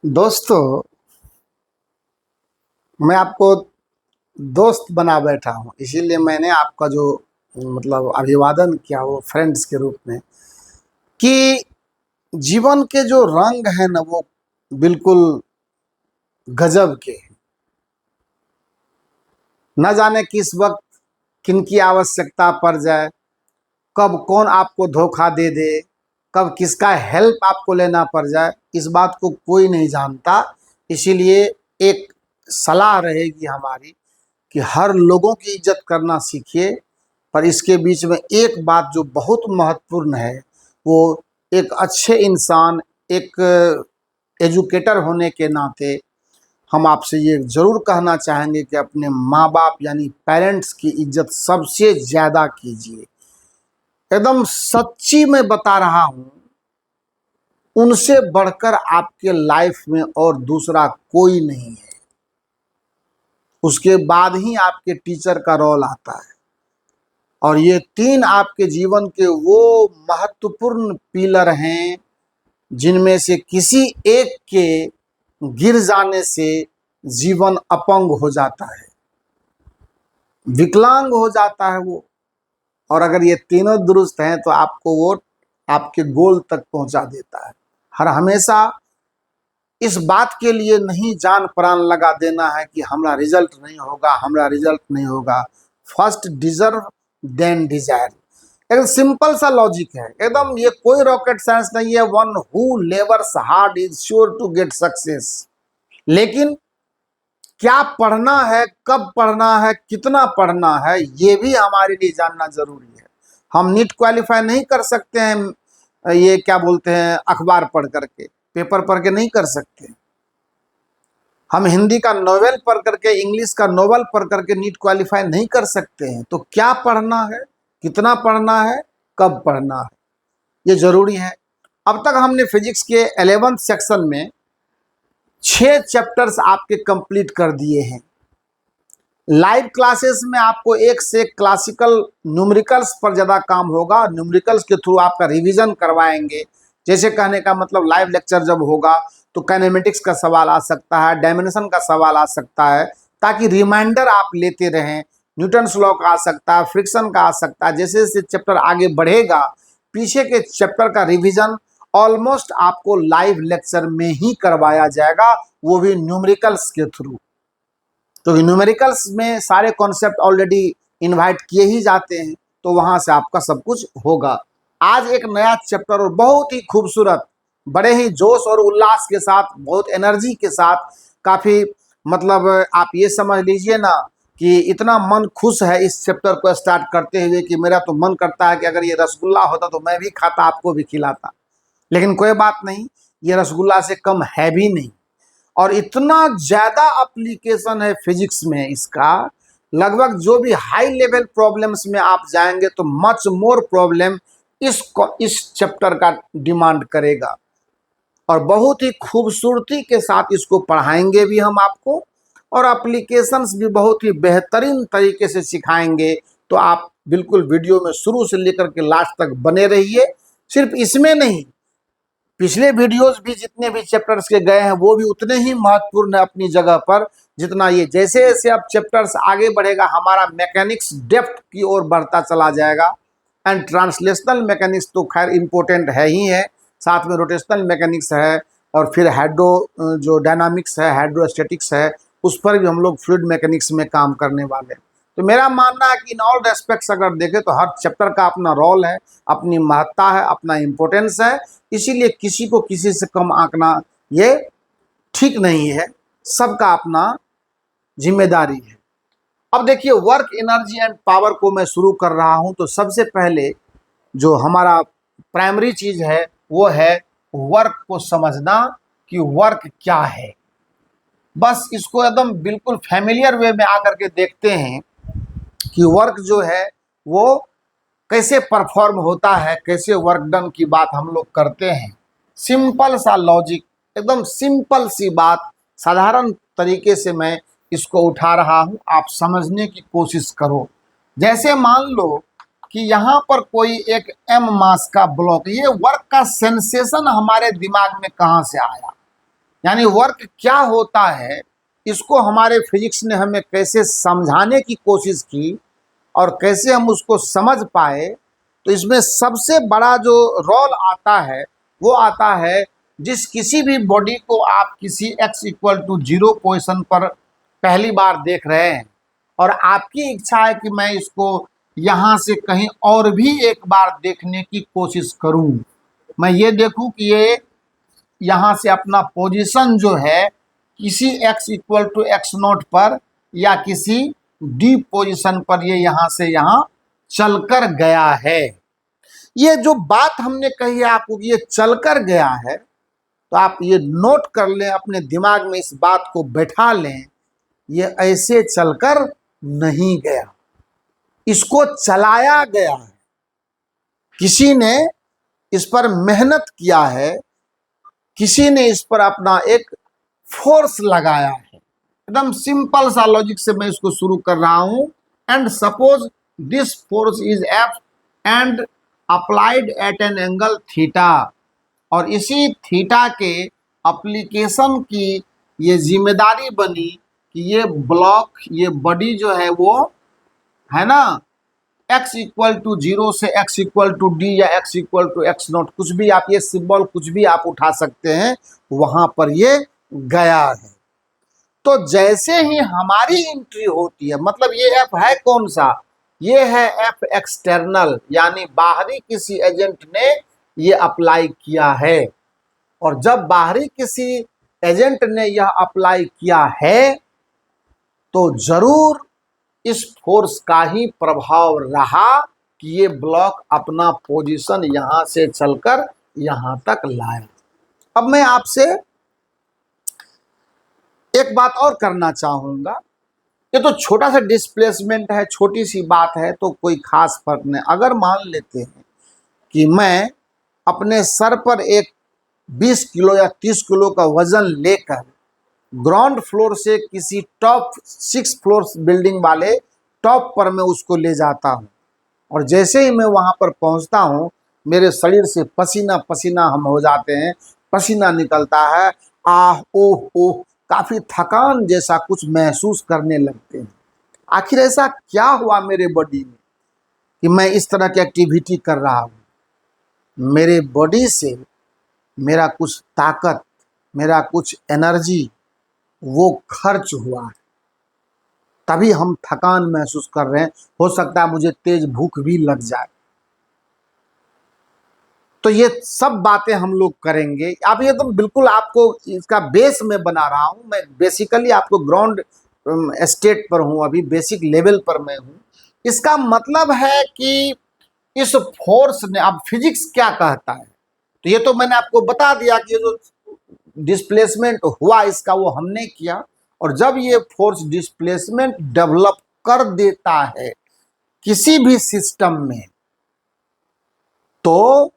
दोस्तों, मैं आपको दोस्त बना बैठा हूँ, इसीलिए मैंने आपका जो मतलब अभिवादन किया वो फ्रेंड्स के रूप में कि जीवन के जो रंग है ना वो बिल्कुल गजब के हैं। न जाने किस वक्त किनकी आवश्यकता पड़ जाए, कब कौन आपको धोखा दे दे, कब किसका हेल्प आपको लेना पड़ जाए, इस बात को कोई नहीं जानता। इसीलिए एक सलाह रहेगी हमारी कि हर लोगों की इज्जत करना सीखिए। पर इसके बीच में एक बात जो बहुत महत्वपूर्ण है, वो एक अच्छे इंसान, एक एजुकेटर होने के नाते हम आपसे ये ज़रूर कहना चाहेंगे कि अपने माँ बाप यानी पेरेंट्स की इज्जत सबसे ज़्यादा कीजिए। एकदम सच्ची मैं बता रहा हूँ, उनसे बढ़कर आपके लाइफ में और दूसरा कोई नहीं है। उसके बाद ही आपके टीचर का रोल आता है। और ये तीन आपके जीवन के वो महत्वपूर्ण पिलर हैं जिनमें से किसी एक के गिर जाने से जीवन अपंग हो जाता है, विकलांग हो जाता है वो। और अगर ये तीनों दुरुस्त हैं तो आपको वो आपके गोल तक पहुंचा देता है। हर हमेशा इस बात के लिए नहीं जान प्राण लगा देना है कि हमारा रिजल्ट नहीं होगा, हमारा रिजल्ट नहीं होगा। First deserve then desire. एक सिंपल सा लॉजिक है, एकदम ये कोई रॉकेट साइंस नहीं है। One who labours hard is sure to get success. लेकिन क्या पढ़ना है, कब पढ़ना है, कितना पढ़ना है, ये भी हमारे लिए जानना जरूरी है। हम नीट क्वालिफाई नहीं कर सकते हैं, ये क्या बोलते हैं, अखबार पढ़ करके, पेपर पढ़ के नहीं कर सकते। हम हिंदी का नोवेल पढ़ करके, इंग्लिश का नोवेल पढ़ करके नीट क्वालिफाई नहीं कर सकते हैं। तो क्या पढ़ना है, कितना पढ़ना है, कब पढ़ना है, ये जरूरी है। अब तक हमने फिजिक्स के 11th सेक्शन में 6 चैप्टर्स आपके कंप्लीट कर दिए हैं। लाइव क्लासेस में आपको एक से क्लासिकल न्यूमेरिकल्स पर ज़्यादा काम होगा। न्यूमेरिकल्स के थ्रू आपका रिवीजन करवाएंगे। जैसे कहने का मतलब लाइव लेक्चर जब होगा तो काइनेमेटिक्स का सवाल आ सकता है, डायमेंशन का सवाल आ सकता है, ताकि रिमाइंडर आप लेते रहें। न्यूटन्स लॉ का आ सकता है, फ्रिक्शन का आ सकता है। जैसे जैसे चैप्टर आगे बढ़ेगा, पीछे के चैप्टर का रिविजन ऑलमोस्ट आपको लाइव लेक्चर में ही करवाया जाएगा, वो भी न्यूमेरिकल्स के थ्रू। तो न्यूमेरिकल्स में सारे कॉन्सेप्ट ऑलरेडी इनवाइट किए ही जाते हैं, तो वहां से आपका सब कुछ होगा। आज एक नया चैप्टर और बहुत ही खूबसूरत, बड़े ही जोश और उल्लास के साथ, बहुत एनर्जी के साथ, काफ़ी मतलब आप ये समझ लीजिए ना कि इतना मन खुश है इस चैप्टर को स्टार्ट करते हुए कि मेरा तो मन करता है कि अगर ये रसगुल्ला होता तो मैं भी खाता, आपको भी खिलाता। लेकिन कोई बात नहीं, ये रसगुल्ला से कम है भी नहीं। और इतना ज़्यादा एप्लीकेशन है फिजिक्स में इसका, लगभग जो भी हाई लेवल प्रॉब्लम्स में आप जाएंगे तो मच मोर प्रॉब्लम इस चैप्टर का डिमांड करेगा। और बहुत ही खूबसूरती के साथ इसको पढ़ाएंगे भी हम आपको, और एप्लीकेशंस भी बहुत ही बेहतरीन तरीके से सिखाएंगे। तो आप बिल्कुल वीडियो में शुरू से लेकर के लास्ट तक बने रहिए। सिर्फ इसमें नहीं, पिछले वीडियोस भी जितने भी चैप्टर्स के गए हैं वो भी उतने ही महत्वपूर्ण है अपनी जगह पर जितना ये। जैसे जैसे अब चैप्टर्स आगे बढ़ेगा, हमारा मैकेनिक्स डेप्थ की ओर बढ़ता चला जाएगा। एंड ट्रांसलेशनल मैकेनिक्स तो खैर इम्पोर्टेंट है ही है, साथ में रोटेशनल मैकेनिक्स है, और फिर हाइड्रो जो डायनामिक्स है, हाइड्रोस्टैटिक्स है, उस पर भी हम लोग फ्लूइड मैकेनिक्स में काम करने वाले हैं। तो मेरा मानना है कि इन ऑल रेस्पेक्ट्स अगर देखें तो हर चैप्टर का अपना रोल है, अपनी महत्ता है, अपना इम्पोर्टेंस है। इसीलिए किसी को किसी से कम आंकना ये ठीक नहीं है, सबका अपना जिम्मेदारी है। अब देखिए, वर्क एनर्जी एंड पावर को मैं शुरू कर रहा हूं तो सबसे पहले जो हमारा प्राइमरी चीज है वो है वर्क को समझना कि वर्क क्या है। बस इसको एकदम बिल्कुल फैमिलियर वे में आकर के देखते हैं कि वर्क जो है वो कैसे परफॉर्म होता है, कैसे वर्क डन की बात हम लोग करते हैं। सिंपल सा लॉजिक, एकदम सिंपल सी बात, साधारण तरीके से मैं इसको उठा रहा हूं, आप समझने की कोशिश करो। जैसे मान लो कि यहाँ पर कोई एक एम मास का ब्लॉक, ये वर्क का सेंसेशन हमारे दिमाग में कहाँ से आया? यानी वर्क क्या होता है, इसको हमारे फिजिक्स ने हमें कैसे समझाने की कोशिश की और कैसे हम उसको समझ पाए। तो इसमें सबसे बड़ा जो रोल आता है वो आता है, जिस किसी भी बॉडी को आप किसी x=0 पोजीशन पर पहली बार देख रहे हैं और आपकी इच्छा है कि मैं इसको यहाँ से कहीं और भी एक बार देखने की कोशिश करूं, मैं ये देखूं कि ये यहाँ से अपना पोजीशन जो है किसी x=x0 पर या किसी डी पोजीशन पर ये यहाँ से यहाँ चलकर गया है। ये जो बात हमने कही है आपको कि ये चलकर गया है, तो आप ये नोट कर लें, अपने दिमाग में इस बात को बैठा लें, ये ऐसे चलकर नहीं गया, इसको चलाया गया है, किसी ने इस पर मेहनत किया है, किसी ने इस पर अपना एक फोर्स लगाया है। एकदम सिंपल सा लॉजिक से मैं इसको शुरू कर रहा हूं। And suppose this force is F and applied at an angle theta, और इसी थीटा के एप्लीकेशन की ये जिम्मेदारी बनी कि ये ब्लॉक, ये बॉडी जो है वो है ना, x=0 से x=d या x=x0, कुछ भी आप ये सिंबल कुछ भी आप उठा सकते हैं, वहां पर ये गया है। तो जैसे ही हमारी एंट्री होती है, मतलब ये एफ है कौन सा, ये है एफ एक्सटर्नल, यानी बाहरी किसी एजेंट ने ये अप्लाई किया है। और जब बाहरी किसी एजेंट ने यह अप्लाई किया है तो जरूर इस फोर्स का ही प्रभाव रहा कि ये ब्लॉक अपना पोजीशन यहां से चलकर यहां तक लाया। अब मैं आपसे एक बात और करना चाहूंगा। ये तो छोटा सा डिस्प्लेसमेंट है, छोटी सी बात है, तो कोई खास फर्क नहीं। अगर मान लेते हैं कि मैं अपने सर पर एक 20 किलो या 30 किलो का वजन लेकर ग्राउंड फ्लोर से किसी टॉप 6 फ्लोर बिल्डिंग वाले टॉप पर मैं उसको ले जाता हूं, और जैसे ही मैं वहां पर पहुंचता हूं मेरे शरीर से पसीना पसीना हम हो जाते हैं, पसीना निकलता है, आह ओह ओह, काफी थकान जैसा कुछ महसूस करने लगते हैं। आखिर ऐसा क्या हुआ मेरे बॉडी में कि मैं इस तरह की एक्टिविटी कर रहा हूं? मेरे बॉडी से मेरा कुछ ताकत, मेरा कुछ एनर्जी वो खर्च हुआ है, तभी हम थकान महसूस कर रहे हैं। हो सकता है मुझे तेज भूख भी लग जाए। तो ये सब बातें हम लोग करेंगे। अब ये तो बिल्कुल आपको इसका बेस में बना रहा हूं, मैं बेसिकली आपको ग्राउंड स्टेट पर हूं, अभी बेसिक लेवल पर मैं हूं। इसका मतलब है कि इस फोर्स ने, अब फिजिक्स क्या कहता है, तो ये तो मैंने आपको बता दिया कि ये जो डिस्प्लेसमेंट हुआ इसका वो हमने किया। और जब ये फोर्स डिस्प्लेसमेंट डेवलप कर देता है किसी भी सिस्टम में, तो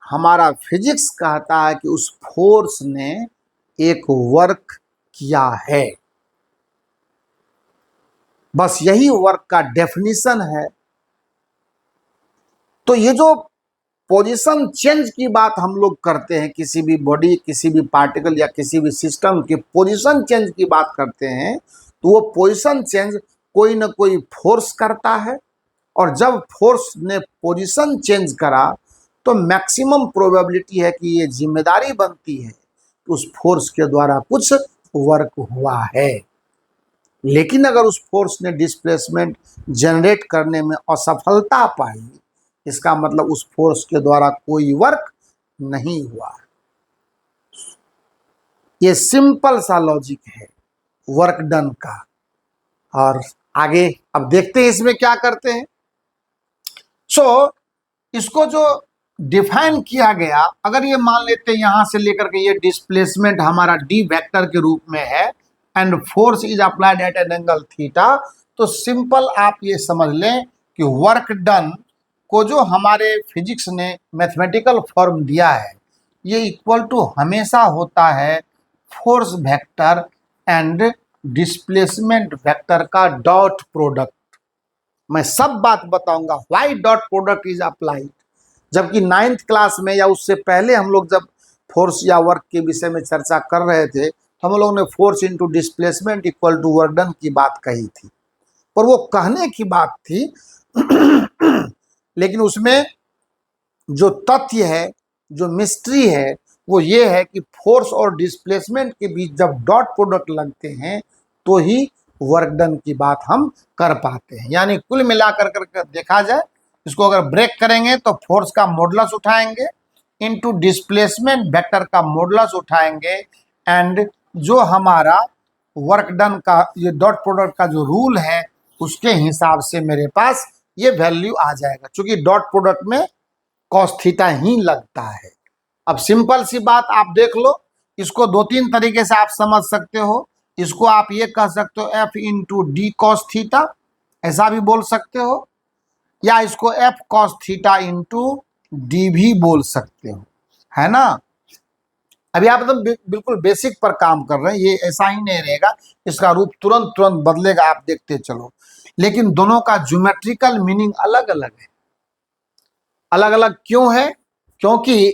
हमारा फिजिक्स कहता है कि उस फोर्स ने एक वर्क किया है। बस यही वर्क का डेफिनेशन है। तो ये जो पोजीशन चेंज की बात हम लोग करते हैं, किसी भी बॉडी, किसी भी पार्टिकल या किसी भी सिस्टम के पोजीशन चेंज की बात करते हैं, तो वो पोजीशन चेंज कोई ना कोई फोर्स करता है। और जब फोर्स ने पोजीशन चेंज करा तो मैक्सिमम प्रोबेबिलिटी है कि ये जिम्मेदारी बनती है कि उस फोर्स के द्वारा कुछ वर्क हुआ है। लेकिन अगर उस फोर्स ने डिस्प्लेसमेंट जनरेट करने में असफलता पाई, इसका मतलब उस फोर्स के द्वारा कोई वर्क नहीं हुआ। ये सिंपल सा लॉजिक है वर्क डन का। और आगे अब देखते हैं इसमें क्या करते हैं। इसको जो डिफाइन किया गया, अगर ये मान लेते हैं यहां से लेकर के ये डिस्प्लेसमेंट हमारा डी वेक्टर के रूप में है and force is applied at an angle theta, तो सिंपल आप ये समझ लें कि वर्क डन को जो हमारे फिजिक्स ने मैथमेटिकल फॉर्म दिया है, ये इक्वल टू हमेशा होता है force vector and displacement vector का डॉट प्रोडक्ट। मैं सब बात बताऊंगा why dot product is applied. जबकि 9th क्लास में या उससे पहले हम लोग जब फोर्स या वर्क के विषय में चर्चा कर रहे थे, हम लोगों ने force into displacement equal to work done की बात कही थी, पर वो कहने की बात थी लेकिन उसमें जो तथ्य है, जो मिस्ट्री है, वो ये है कि फोर्स और डिस्प्लेसमेंट के बीच जब डॉट प्रोडक्ट लगते हैं तो ही वर्क डन की बात हम कर पाते हैं। यानी कुल मिलाकर कर देखा जाए, इसको अगर ब्रेक करेंगे तो फोर्स का मॉडुलस उठाएंगे इनटू डिस्प्लेसमेंट वेक्टर का मॉडुलस उठाएंगे, एंड जो हमारा वर्क डन का ये डॉट प्रोडक्ट का जो रूल है उसके हिसाब से मेरे पास ये वैल्यू आ जाएगा, क्योंकि डॉट प्रोडक्ट में कॉस थीटा ही लगता है। अब सिंपल सी बात आप देख लो, इसको दो तीन तरीके से आप समझ सकते हो। इसको आप ये कह सकते हो F into D cos theta, ऐसा भी बोल सकते हो, या इसको F cos theta into D भी बोल सकते हो, है ना। अभी आप एकदम बिल्कुल बेसिक पर काम कर रहे हैं, ये ऐसा ही नहीं रहेगा, इसका रूप तुरंत तुरंत बदलेगा, आप देखते चलो। लेकिन दोनों का ज्योमेट्रिकल मीनिंग अलग अलग है। अलग अलग क्यों है? क्योंकि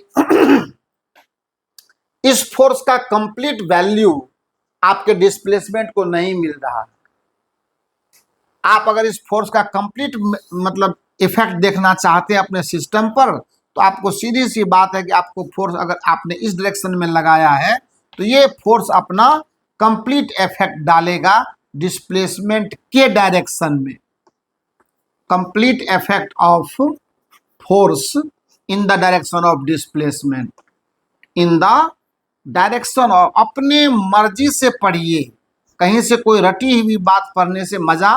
इस फोर्स का कंप्लीट वैल्यू आपके डिस्प्लेसमेंट को नहीं मिल रहा है। आप अगर इस फोर्स का कंप्लीट मतलब इफेक्ट देखना चाहते हैं अपने सिस्टम पर, तो आपको सीधी सी बात है कि आपको फोर्स अगर आपने इस डायरेक्शन में लगाया है तो ये फोर्स अपना कंप्लीट इफेक्ट डालेगा डिस्प्लेसमेंट के डायरेक्शन में। Complete effect of force in the direction of displacement, in the direction of, अपने मर्जी से पढ़िए, कहीं से कोई रटी हुई बात पढ़ने से मजा,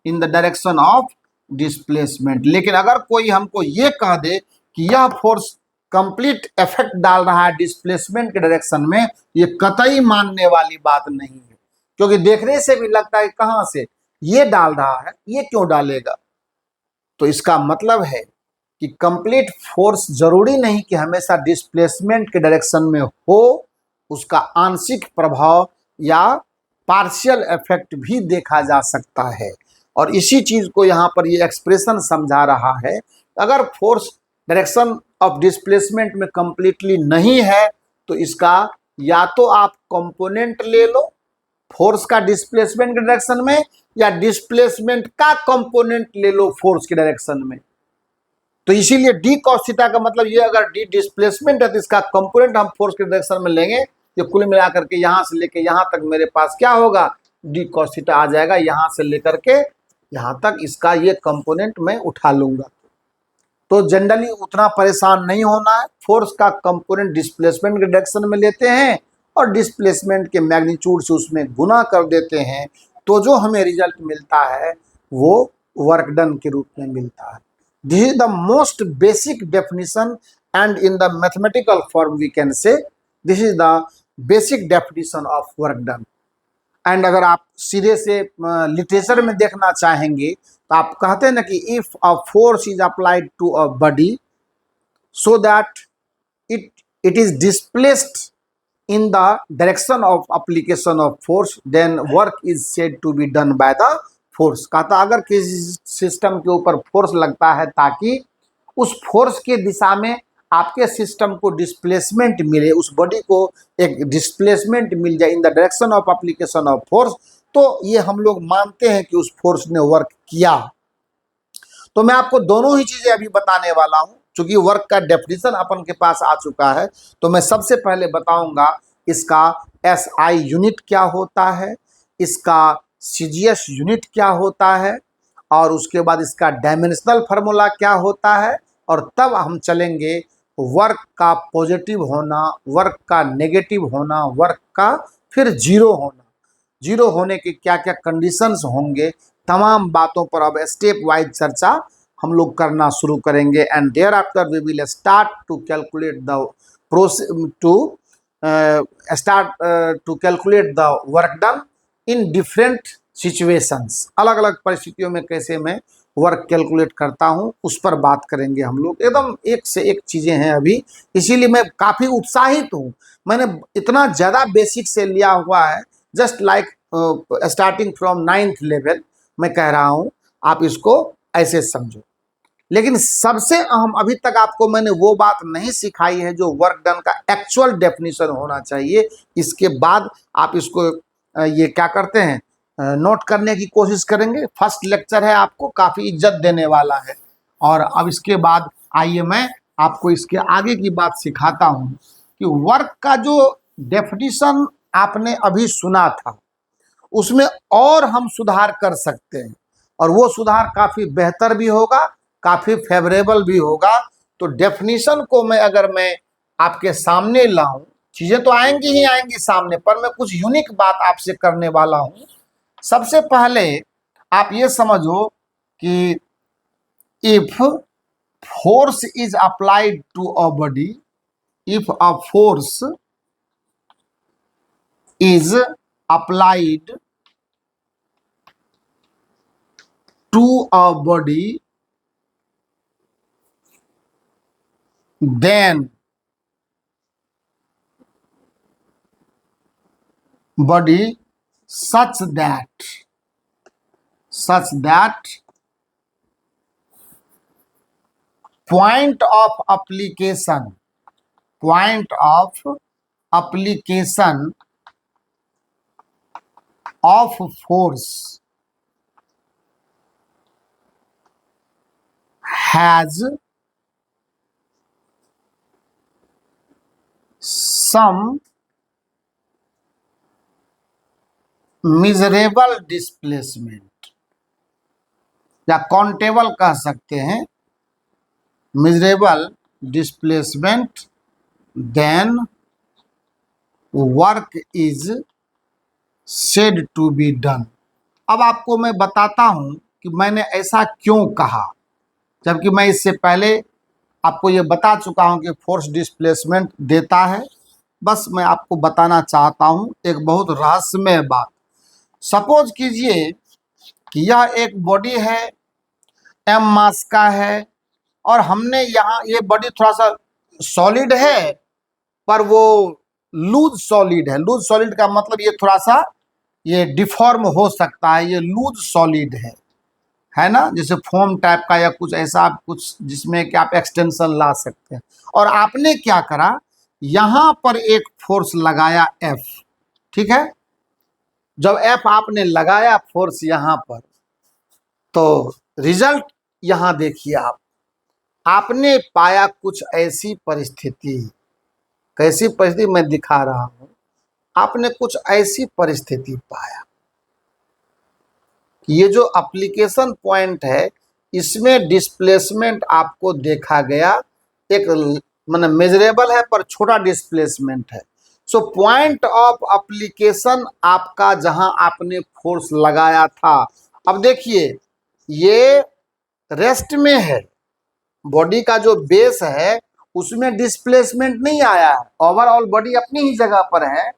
इन द डायरेक्शन ऑफ डिस्प्लेसमेंट। लेकिन अगर कोई हमको ये कह दे कि यह फोर्स कंप्लीट इफेक्ट डाल रहा है डिस्प्लेसमेंट के डायरेक्शन में, ये कतई मानने वाली बात नहीं है, क्योंकि देखने से भी लगता है कहां से ये डाल रहा है, ये क्यों डालेगा। तो इसका मतलब है कि कंप्लीट फोर्स जरूरी नहीं कि हमेशा डिस्प्लेसमेंट के डायरेक्शन में हो, उसका आंशिक प्रभाव या पार्शियल इफेक्ट भी देखा जा सकता है। और इसी चीज को यहाँ पर ये एक्सप्रेशन समझा रहा है। अगर फोर्स डायरेक्शन ऑफ डिस्प्लेसमेंट में कंप्लीटली नहीं है तो इसका या तो आप कंपोनेंट ले लो फोर्स का डिस्प्लेसमेंट के डायरेक्शन में, या डिस्प्लेसमेंट का कंपोनेंट ले लो फोर्स के डायरेक्शन में। तो इसीलिए डी कॉस थीटा का मतलब ये, अगर डी डिस्प्लेसमेंट है तो इसका कंपोनेंट हम फोर्स के डायरेक्शन में लेंगे, तो कुल मिलाकर के यहां से लेके यहां तक मेरे पास क्या होगा, डी कॉस थीटा आ जाएगा। यहां से लेकर के यहां तक इसका ये कंपोनेंट मैं उठा लूंगा। तो जनरली उतना परेशान नहीं होना है। फोर्स का कंपोनेंट डिस्प्लेसमेंट के डायरेक्शन में लेते हैं और डिस्प्लेसमेंट के मैग्नीट्यूड से उसमें गुना कर देते हैं, तो जो हमें रिजल्ट मिलता है वो वर्क डन के रूप में मिलता है। This is the most basic definition, and in the mathematical form we can say this is the basic definition of work done. And अगर आप सीधे से लिटरेचर में देखना चाहेंगे तो आप कहते हैं ना कि if a force is applied to a body so that it is displaced in the direction of application of force, then work is said to be done by the force. कहता अगर किसी सिस्टम के ऊपर force लगता है ताकि उस force के दिशा में आपके सिस्टम को डिस्प्लेसमेंट मिले, उस बॉडी को एक डिस्प्लेसमेंट मिल जाए इन the direction of application of force, तो ये हम लोग मानते हैं कि उस फोर्स ने वर्क किया। तो मैं आपको दोनों ही चीजें अभी बताने वाला हूं, क्योंकि वर्क का डेफिनेशन अपन के पास आ चुका है। तो मैं सबसे पहले बताऊंगा इसका SI यूनिट क्या होता है, इसका CGS यूनिट क्या होता है, और उसके बाद इसका डायमेंशनल फार्मूला क्या होता है, और तब हम चलेंगे वर्क का पॉजिटिव होना, वर्क का नेगेटिव होना, वर्क का फिर जीरो होना, जीरो होने के क्या क्या कंडीशंस होंगे, तमाम बातों पर अब स्टेप वाइज चर्चा हम लोग करना शुरू करेंगे। And thereafter we will start to calculate the work done in different situations. अलग अलग परिस्थितियों में कैसे मैं वर्क कैलकुलेट करता हूं उस पर बात करेंगे हम लोग। एकदम एक से एक चीजें हैं अभी, इसीलिए मैं काफी उत्साहित हूं। मैंने इतना ज्यादा बेसिक से लिया हुआ है, just like starting from 9th level मैं कह रहा हूं, आप इसको ऐसे समझो। लेकिन सबसे अहम अभी तक आपको मैंने वो बात नहीं सिखाई है जो वर्क डन का एक्चुअल डेफिनेशन होना चाहिए। इसके बाद आप इसको ये क्या करते हैं, नोट करने की कोशिश करेंगे। फर्स्ट लेक्चर है, आपको काफ़ी इज्जत देने वाला है। और अब इसके बाद आइए मैं आपको इसके आगे की बात सिखाता हूँ कि वर्क का जो डेफिनेशन आपने अभी सुना था उसमें और हम सुधार कर सकते हैं, और वो सुधार काफ़ी बेहतर भी होगा, काफ़ी फेवरेबल भी होगा। तो डेफिनेशन को अगर मैं आपके सामने लाऊं, चीज़ें तो आएंगी ही आएंगी सामने, पर मैं कुछ यूनिक बात आपसे करने वाला हूं। सबसे पहले आप ये समझो कि if force is applied to a body, if a force is applied to a body, then body such that point of application of force has some measurable displacement, या काउंटेबल कह सकते हैं, measurable displacement, then work is said to be done। अब आपको मैं बताता हूं कि मैंने ऐसा क्यों कहा, जबकि मैं इससे पहले आपको ये बता चुका हूं कि फोर्स डिस्प्लेसमेंट देता है। बस मैं आपको बताना चाहता हूं एक बहुत रहस्यमय बात। सपोज कीजिए कि यह एक बॉडी है, एम मास का है, और हमने यहाँ ये बॉडी थोड़ा सा सॉलिड है, पर वो लूज सॉलिड है। लूज सॉलिड का मतलब ये थोड़ा सा ये डिफॉर्म हो सकता है, ये लूज सॉलिड है ना, जैसे फोम टाइप का या कुछ ऐसा, कुछ जिसमें कि आप एक्सटेंशन ला सकते हैं। और आपने क्या करा, यहां पर एक फोर्स लगाया एफ, ठीक है। जब एफ आपने लगाया फोर्स यहां पर, तो रिजल्ट यहां देखिए आपने पाया कुछ ऐसी परिस्थिति। कैसी परिस्थिति मैं दिखा रहा हूं, आपने कुछ ऐसी परिस्थिति पाया कि ये जो एप्लीकेशन पॉइंट है इसमें डिस्प्लेसमेंट आपको देखा गया, एक मतलब मेजरेबल है पर छोटा डिस्प्लेसमेंट है। सो पॉइंट ऑफ एप्लीकेशन आपका जहां आपने फोर्स लगाया था, अब देखिए ये रेस्ट में है, बॉडी का जो बेस है उसमें डिस्प्लेसमेंट नहीं आया है, ओवरऑल बॉडी अपनी ही जगह पर है,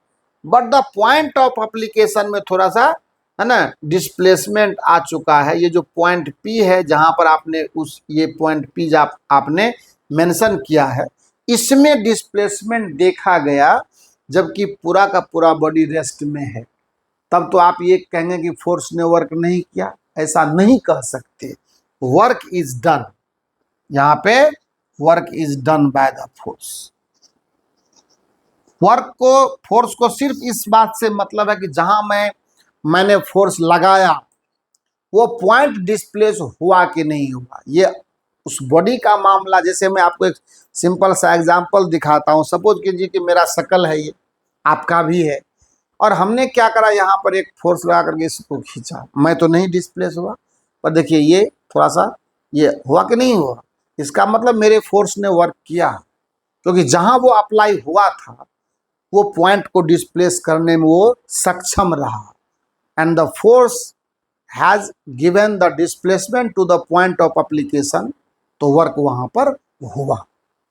but the point of application में थोड़ा सा है ना डिस्प्लेसमेंट आ चुका है। ये जो पॉइंट पी है जहां पर आपने ये पॉइंट पी आपने मेंशन किया है, इसमें डिस्प्लेसमेंट देखा गया, जबकि पूरा का पूरा बॉडी रेस्ट में है। तब तो आप ये कहेंगे कि फोर्स ने वर्क नहीं किया, ऐसा नहीं कह सकते। वर्क इज डन, यहाँ पे work is done by the force. Force को सिर्फ इस बात से मतलब है कि जहां मैंने फोर्स लगाया वो पॉइंट डिस्प्लेस हुआ कि नहीं हुआ, ये उस बॉडी का मामला। जैसे मैं आपको एक सिंपल सा एग्जांपल दिखाता हूं। सपोज कीजिए कि मेरा शकल है, ये आपका भी है, और हमने क्या करा, यहाँ पर एक फोर्स लगा करके इसको खींचा, मैं तो नहीं डिस्प्लेस हुआ, पर देखिए ये थोड़ा सा ये हुआ कि नहीं हुआ। इसका मतलब मेरे फोर्स ने वर्क किया, क्योंकि जहां वो अप्लाई हुआ था वो पॉइंट को डिस्प्लेस करने में वो सक्षम रहा, and the force has given the displacement to the point of application, तो वर्क वहां पर हुआ।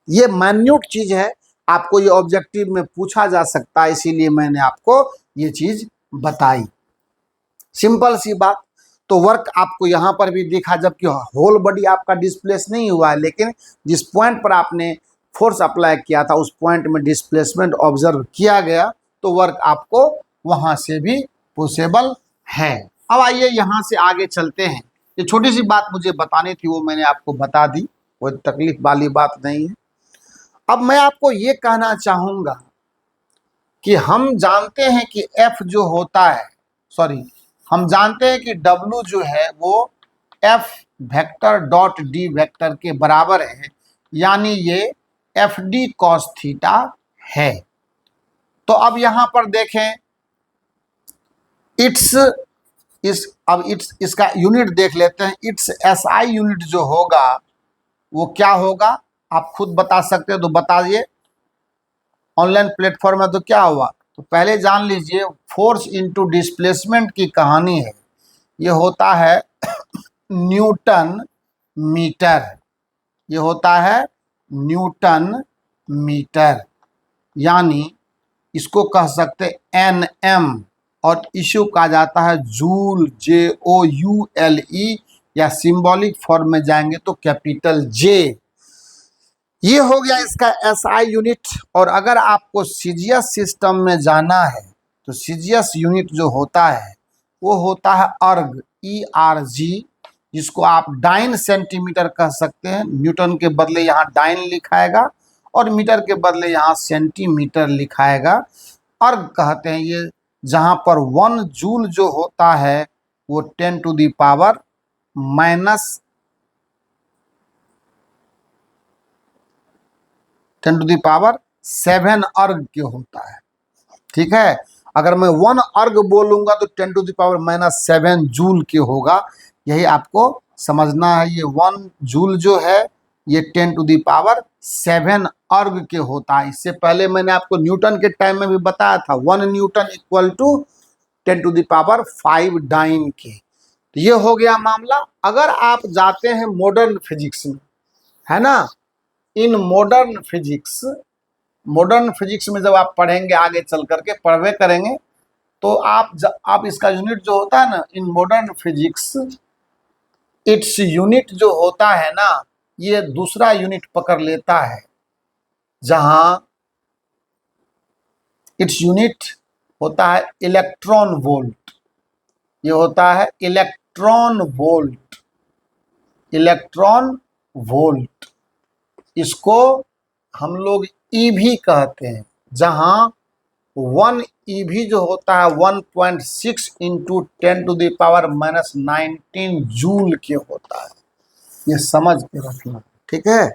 ये माइन्यूट चीज है, आपको ये ऑब्जेक्टिव में पूछा जा सकता है, इसीलिए मैंने आपको ये चीज बताई। सिंपल सी बात। तो वर्क आपको यहाँ पर भी दिखा, जबकि होल बॉडी आपका डिस्प्लेस नहीं हुआ है, लेकिन जिस पॉइंट पर आपने फोर्स अप्लाई किया था उस पॉइंट में डिस्प्लेसमेंट ऑब्जर्व किया गया, तो वर्क आपको वहां से भी पॉसिबल है। अब आइए यहाँ से आगे चलते हैं। ये छोटी सी बात मुझे बतानी थी, वो मैंने आपको बता दी, कोई तकलीफ वाली बात नहीं है। अब मैं आपको ये कहना चाहूंगा कि हम जानते हैं कि F जो होता है, सॉरी, हम जानते हैं कि W जो है वो F vector dot D vector के बराबर है, यानी ये FD cos थीटा है। तो अब यहां पर देखें, इसका यूनिट देख लेते हैं। इट्स SI यूनिट जो होगा वो क्या होगा, आप खुद बता सकते हो तो बताइए। ऑनलाइन प्लेटफॉर्म है तो क्या हुआ, तो पहले जान लीजिए, फोर्स इनटू डिस्प्लेसमेंट की कहानी है, ये होता है न्यूटन मीटर, ये होता है न्यूटन मीटर, यानी इसको कह सकते NM, और इशू कहा जाता है जूल, JOULE, या सिंबॉलिक फॉर्म में जाएंगे तो कैपिटल J। ये हो गया इसका SI यूनिट। और अगर आपको सीजीएस सिस्टम में जाना है तो सीजीएस यूनिट जो होता है वो होता है अर्ग, ERG, जिसको आप डाइन सेंटीमीटर कह सकते हैं। न्यूटन के बदले यहाँ डाइन लिखाएगा और मीटर के बदले यहाँ सेंटीमीटर लिखाएगा। अर्ग कहते हैं ये, जहाँ पर 1 जूल जो होता है वो 10 टू द पावर माइनस 7 अर्ग के होता है। ठीक है, अगर मैं 1 अर्ग बोलूंगा तो 10 to the power minus 7 joule के होगा, यही आपको समझना है। ये 1 जूल जो है ये 10 टू द पावर 7 अर्ग के होता है। इससे पहले मैंने आपको न्यूटन के टाइम में भी बताया था, 1 newton equal to 10 to the power 5 dyne के। तो ये हो गया मामला। अगर आप जाते हैं मॉडर्न फिजिक्स में, है ना, इन मॉडर्न फिजिक्स में जब आप पढ़ेंगे, आगे चल करके पढ़वे करेंगे, तो आप इसका यूनिट जो होता है ना, in modern physics its unit जो होता है ना, ये दूसरा यूनिट पकड़ लेता है, जहां इट्स यूनिट होता है इलेक्ट्रॉन वोल्ट। ये होता है इलेक्ट्रॉन वोल्ट। इसको हम लोग ईवी कहते हैं, जहां 1 ईवी जो होता है 1.6 into 10 to the power minus 19 joule के होता है। ये समझ के रखना, ठीक है।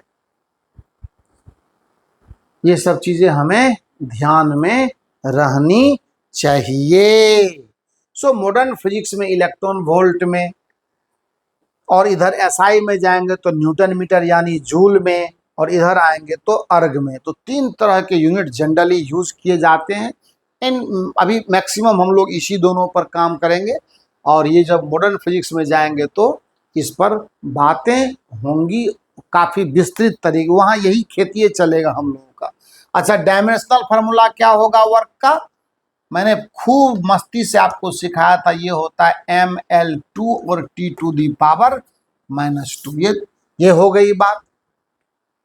ये सब चीजें हमें ध्यान में रहनी चाहिए। सो मॉडर्न फिजिक्स में इलेक्ट्रॉन वोल्ट में, और इधर एसआई में जाएंगे तो न्यूटन मीटर यानी जूल में, और इधर आएंगे तो अर्ग में। तो 3 तरह के यूनिट जनरली यूज किए जाते हैं। अभी मैक्सिमम हम लोग इसी दोनों पर काम करेंगे, और ये जब मॉडर्न फिजिक्स में जाएंगे तो इस पर बातें होंगी काफ़ी विस्तृत तरीके, वहाँ यही खेतिए चलेगा हम लोगों का। अच्छा, डायमेंशनल फार्मूला क्या होगा वर्क का, मैंने खूब मस्ती से आपको सिखाया था। ये होता है ML2 और T to the power minus 2। ये हो गई बात।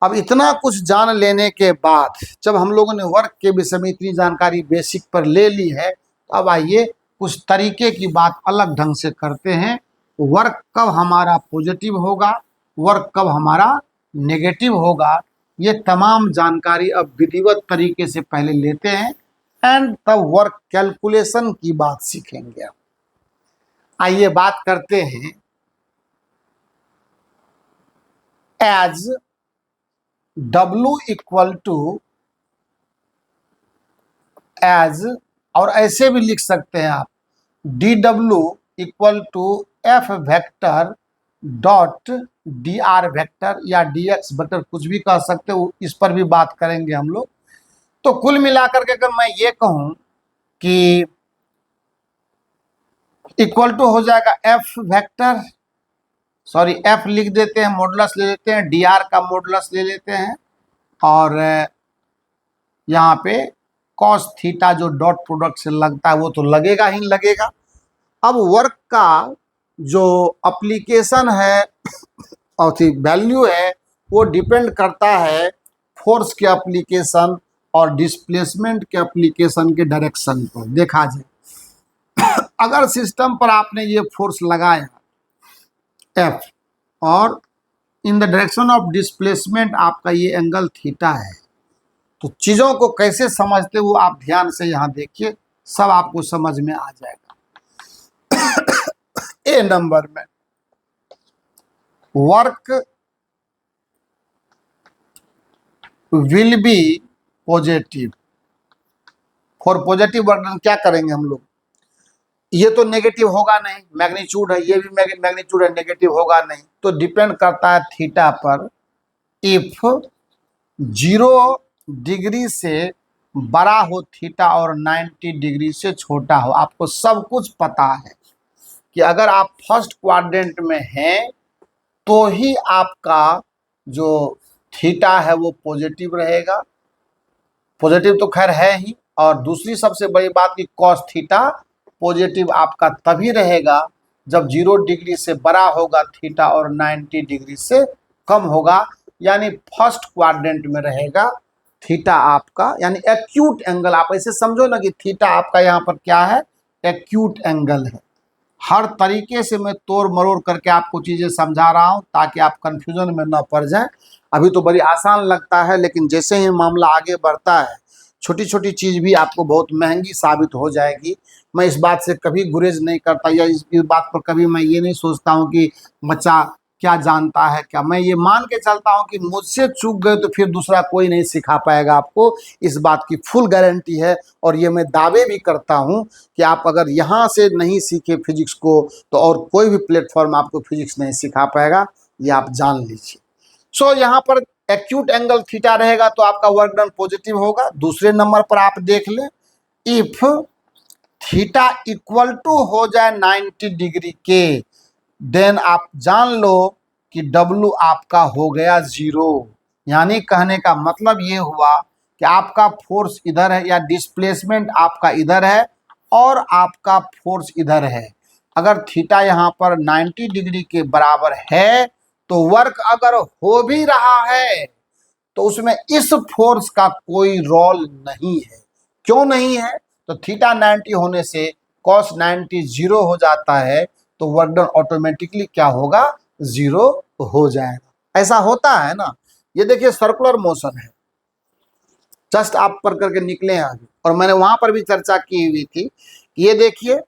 अब इतना कुछ जान लेने के बाद, जब हम लोगों ने वर्क के विषय में इतनी जानकारी बेसिक पर ले ली है, तो अब आइए कुछ तरीके की बात अलग ढंग से करते हैं। वर्क कब हमारा पॉजिटिव होगा, वर्क कब हमारा नेगेटिव होगा, ये तमाम जानकारी अब विधिवत तरीके से पहले लेते हैं, एंड तब वर्क कैलकुलेशन की बात सीखेंगे। आइए बात करते हैं। एज W इक्वल टू एज, और ऐसे भी लिख सकते हैं आप, DW equal to F vector dot DR vector, या DX वेक्टर, कुछ भी कह सकते हो, इस पर भी बात करेंगे हम लोग। तो कुल मिलाकर के अगर मैं ये कहूं कि इक्वल टू हो जाएगा F वेक्टर, सॉरी F लिख देते हैं, मॉडुलस ले लेते हैं, DR का मॉडुलस ले लेते हैं, और यहाँ पे cos थीटा जो डॉट प्रोडक्ट से लगता है वो तो लगेगा ही लगेगा। अब वर्क का जो एप्लीकेशन है और वैल्यू है वो डिपेंड करता है फोर्स के एप्लीकेशन और डिस्प्लेसमेंट के एप्लीकेशन के डायरेक्शन पर। देखा जाए, अगर सिस्टम पर आपने ये फोर्स लगाया एफ, और इन द डायरेक्शन ऑफ डिस्प्लेसमेंट आपका ये एंगल थीटा है। तो चीजों को कैसे समझते हो आप ध्यान से यहां देखिए, सब आपको समझ में आ जाएगा। ए नंबर में work will be positive. For positive work done क्या करेंगे हम लोग, ये तो नेगेटिव होगा नहीं, मैग्नीट्यूड है, ये भी मैग्नीट्यूड है, नेगेटिव होगा नहीं, तो डिपेंड करता है थीटा पर। इफ 0 डिग्री से बड़ा हो थीटा और 90 डिग्री से छोटा हो। आपको सब कुछ पता है कि अगर आप फर्स्ट क्वाड्रेंट में हैं तो ही आपका जो थीटा है वो पॉजिटिव रहेगा, पॉजिटिव तो खैर है ही। और दूसरी सबसे बड़ी बात कि कॉस थीटा पॉजिटिव आपका तभी रहेगा जब 0 डिग्री से बड़ा होगा थीटा और 90 डिग्री से कम होगा, यानी फर्स्ट क्वाड्रेंट में रहेगा थीटा आपका, यानी एक्यूट एंगल। आप ऐसे समझो ना कि थीटा आपका यहाँ पर क्या है, एक्यूट एंगल है। हर तरीके से मैं तोड़ मरोड़ करके आपको चीज़ें समझा रहा हूँ ताकि आप कंफ्यूजन में न पड़ जाएं। अभी तो बड़ी आसान लगता है, लेकिन जैसे ही मामला आगे बढ़ता है छोटी छोटी चीज़ भी आपको बहुत महंगी साबित हो जाएगी। मैं इस बात से कभी गुरेज नहीं करता, या इस बात पर कभी मैं ये नहीं सोचता हूँ कि बच्चा क्या जानता है क्या। मैं ये मान के चलता हूँ कि मुझसे चूक गए तो फिर दूसरा कोई नहीं सिखा पाएगा आपको, इस बात की फुल गारंटी है। और ये मैं दावे भी करता हूँ कि आप अगर यहाँ से नहीं सीखे फिजिक्स को तो और कोई भी प्लेटफॉर्म आपको फिजिक्स नहीं सिखा पाएगा, ये आप जान लीजिए। सो यहाँ पर एक्यूट एंगल थीटा रहेगा तो आपका वर्क डन पॉजिटिव होगा। दूसरे नंबर पर आप देख लें, इफ थीटा इक्वल टू हो जाए 90 डिग्री के, देन आप जान लो कि W आपका हो गया 0। यानी कहने का मतलब ये हुआ कि आपका फोर्स इधर है, या डिस्प्लेसमेंट आपका इधर है और आपका फोर्स इधर है। अगर थीटा यहाँ पर 90 डिग्री के बराबर है तो वर्क अगर हो भी रहा है तो उसमें इस फोर्स का कोई रोल नहीं है। क्यों नहीं है, तो थीटा 90 होने से कॉस 90 0 हो जाता है, तो वर्क डन ऑटोमेटिकली क्या होगा, 0 हो जाएगा। ऐसा होता है ना। ये देखिए सर्कुलर मोशन है, जस्ट आप पर करके निकले हैं आगे, और मैंने वहां पर भी चर्चा की हुई थी। ये देखिए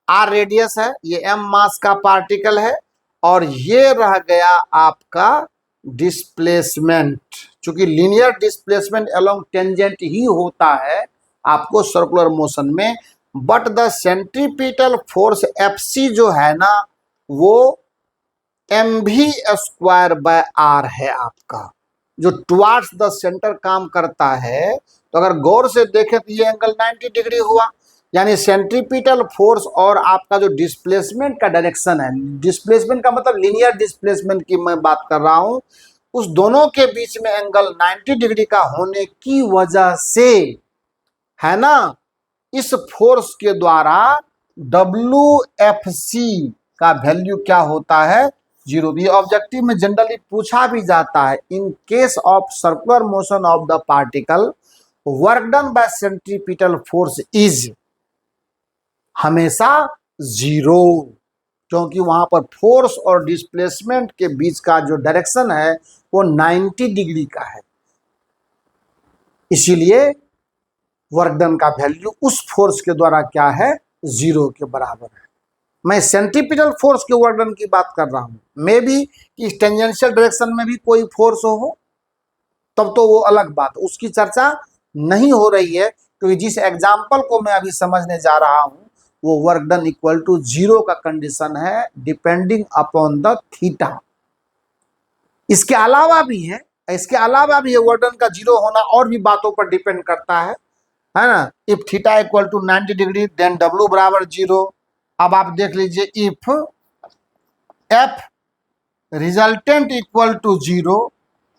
r रेडियस है, ये m मास का पार्टिकल है, और ये रह गया आपका डिस्प्लेसमेंट। चूंकि लीनियर डिस्प्लेसमेंट अलोंग टेंजेंट ही होता है आपको सर्कुलर मोशन में, but the centripetal force Fc जो है ना वो mv² है आपका, जो टुवार्ड्स द सेंटर काम करता है। तो अगर गौर से देखें तो ये एंगल 90 डिग्री हुआ, यानी सेंट्रीपिटल फोर्स और आपका जो डिस्प्लेसमेंट का डायरेक्शन है, डिस्प्लेसमेंट का मतलब लीनियर डिस्प्लेसमेंट की मैं बात कर रहा हूं, उस दोनों के बीच में एंगल 90 डिग्री का होने की वजह से है ना, इस फोर्स के द्वारा WFC का वैल्यू क्या होता है, 0। ये ऑब्जेक्टिव में जनरली पूछा भी जाता है, in case of circular motion of the particle work done by centripetal force is हमेशा 0, क्योंकि वहां पर फोर्स और डिस्प्लेसमेंट के बीच का जो डायरेक्शन है वो 90 डिग्री का है, इसीलिए वर्क डन का वैल्यू उस फोर्स के द्वारा क्या है, 0 के बराबर है। मैं सेंट्रीपिटल फोर्स के वर्क डन की बात कर रहा हूं, मे भी कि टेंजेंशियल डायरेक्शन में भी कोई फोर्स हो तब तो वो अलग बात, उसकी चर्चा नहीं हो रही है, क्योंकि जिस एग्जाम्पल को मैं अभी समझने जा रहा हूं वो वर्क डन इक्वल टू 0 का कंडीशन है डिपेंडिंग अपॉन द थीटा। इसके अलावा भी है, वर्क डन का 0 होना और भी बातों पर डिपेंड करता है ना। If theta equal to 90 degree then W बराबर 0। अब आप देख लीजिए, if F resultant equal to 0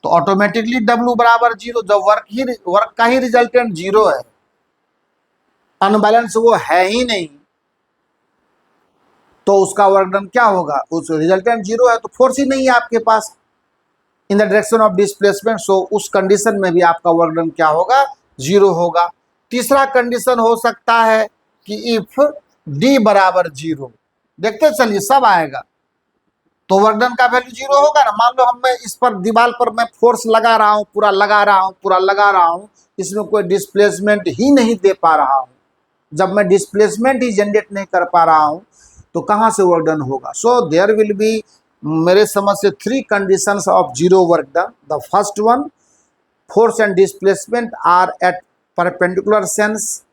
तो ऑटोमेटिकली W बराबर 0। जब वर्क का ही रिजल्टेंट 0 है, अनबैलेंस वो है ही नहीं, तो उसका वर्क डन क्या होगा, उस रिजल्टेंट 0 है तो फोर्स ही नहीं है आपके पास in the direction of displacement. So उस कंडीशन में भी आपका वर्क डन क्या होगा, 0 होगा। तीसरा कंडीशन हो सकता है कि इफ D बराबर 0, देखते चलिए सब आएगा। तो वर्क डन का वैल्यू 0 होगा ना। मान लो हम मैं इस पर दीवार पर मैं फोर्स लगा रहा हूं, पूरा लगा रहा हूं, पूरा लगा रहा हूं, इसमें कोई डिस्प्लेसमेंट ही नहीं दे पा रहा हूं। जब मैं डिस्प्लेसमेंट ही जनरेट नहीं कर पा रहा हूं तो कहां से वर्क डन होगा। सो देयर विल बी, मेरे समझ से 3 conditions of zero work done. The first one, force and displacement are at perpendicular sense,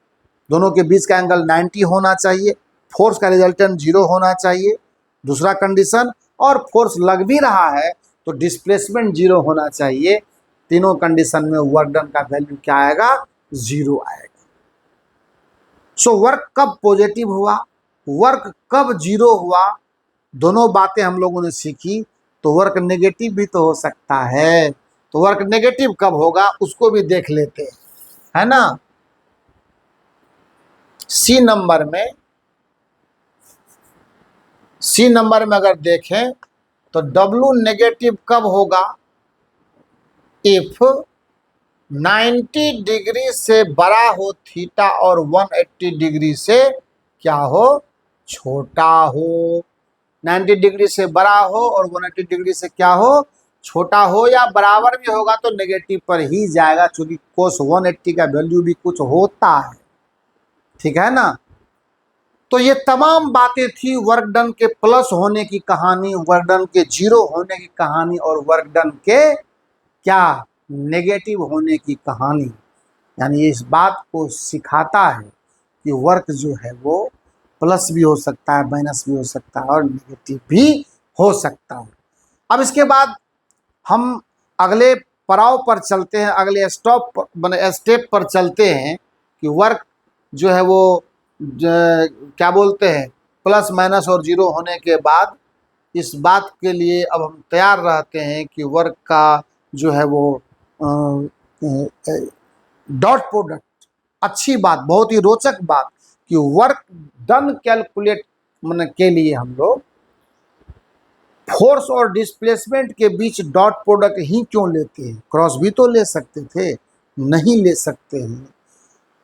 दोनों के बीच का एंगल 90 होना चाहिए, फोर्स का रिजल्टेंट 0 होना चाहिए। दूसरा कंडीशन, और फोर्स लग भी रहा है तो डिस्प्लेसमेंट 0 होना चाहिए। तीनों कंडीशन में वर्क डन का वैल्यू क्या आएगा, 0 आएगा। सो वर्क कब पॉजिटिव हुआ, वर्क कब 0 हुआ, दोनों बातें हम लोगों ने सीखी। तो वर्क नेगेटिव भी तो हो सकता है, तो वर्क नेगेटिव कब होगा उसको भी देख लेते हैं, है ना। सी नंबर में अगर देखें तो W नेगेटिव कब होगा, इफ 90 डिग्री से बड़ा हो थीटा और 180 डिग्री से क्या हो, छोटा हो। 90 डिग्री से बड़ा हो और 180 डिग्री से क्या हो, छोटा हो, या बराबर भी होगा तो नेगेटिव पर ही जाएगा, क्योंकि कोस 180 का वैल्यू भी कुछ होता है, ठीक है ना। तो ये तमाम बातें थी वर्क डन के प्लस होने की कहानी, वर्क डन के 0 होने की कहानी, और वर्क डन के क्या, नेगेटिव होने की कहानी। यानी ये इस बात को सिखाता है कि वर्क जो है वो प्लस भी हो सकता है, माइनस भी हो सकता है, और नेगेटिव भी हो सकता है। अब इसके बाद हम अगले पड़ाव पर चलते हैं, अगले स्टेप पर चलते हैं कि वर्क जो है वो क्या बोलते हैं, प्लस माइनस और 0 होने के बाद इस बात के लिए अब हम तैयार रहते हैं कि वर्क का जो है वो डॉट प्रोडक्ट, अच्छी बात, बहुत ही रोचक बात कि वर्क डन कैलकुलेट के लिए हम लोग फोर्स और डिस्प्लेसमेंट के बीच डॉट प्रोडक्ट ही क्यों लेते हैं, क्रॉस भी तो ले सकते थे, नहीं ले सकते हैं।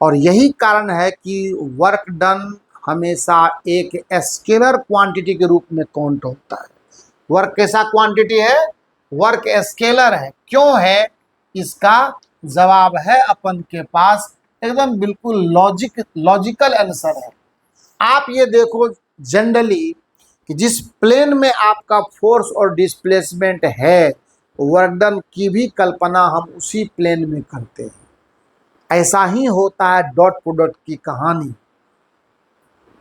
और यही कारण है कि वर्क डन हमेशा एक स्केलर क्वांटिटी के रूप में काउंट होता है। वर्क कैसा क्वांटिटी है, वर्क स्केलर है। क्यों है, इसका जवाब है अपन के पास, एकदम बिल्कुल लॉजिकल आंसर है। आप ये देखो, जनरली कि जिस प्लेन में आपका फोर्स और डिस्प्लेसमेंट है, वर्क डन की भी कल्पना हम उसी प्लेन में करते हैं। ऐसा ही होता है डॉट प्रोडक्ट की कहानी,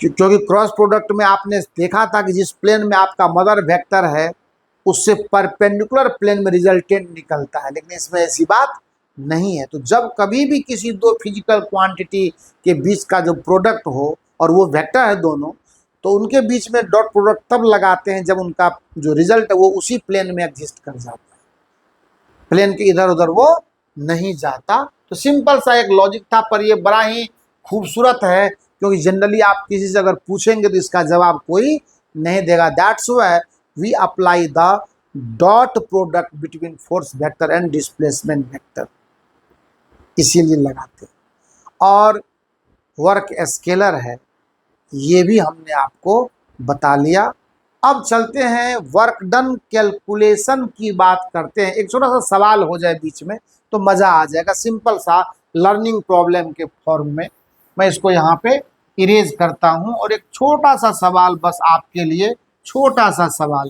क्योंकि क्रॉस प्रोडक्ट में आपने देखा था कि जिस प्लेन में आपका मदर वेक्टर है उससे परपेंडिकुलर प्लेन में रिजल्टेंट निकलता है, लेकिन इसमें ऐसी बात नहीं है। तो जब कभी भी किसी दो फिजिकल क्वांटिटी के बीच का जो प्रोडक्ट हो और वो वेक्टर है दोनों, तो उनके बीच में डॉट प्रोडक्ट तब लगाते हैं जब उनका जो रिजल्ट है वो उसी प्लेन में एग्जिस्ट कर जाता है, प्लेन के इधर उधर वो नहीं जाता। तो सिंपल सा एक लॉजिक था, पर ये बड़ा ही खूबसूरत है, क्योंकि जनरली आप किसी से अगर पूछेंगे तो इसका जवाब कोई नहीं देगा। That's why we apply the dot product between force vector and displacement vector, इसीलिए लगाते हैं। और वर्क स्केलर है, ये भी हमने आपको बता लिया। अब चलते हैं वर्क डन कैलकुलेशन की बात करते हैं। एक छोटा सा सवाल हो जाए बीच में तो मज़ा आ जाएगा, सिंपल सा लर्निंग प्रॉब्लम के फॉर्म में। मैं इसको यहाँ पे इरेज करता हूँ, और एक छोटा सा सवाल बस आपके लिए, छोटा सा सवाल,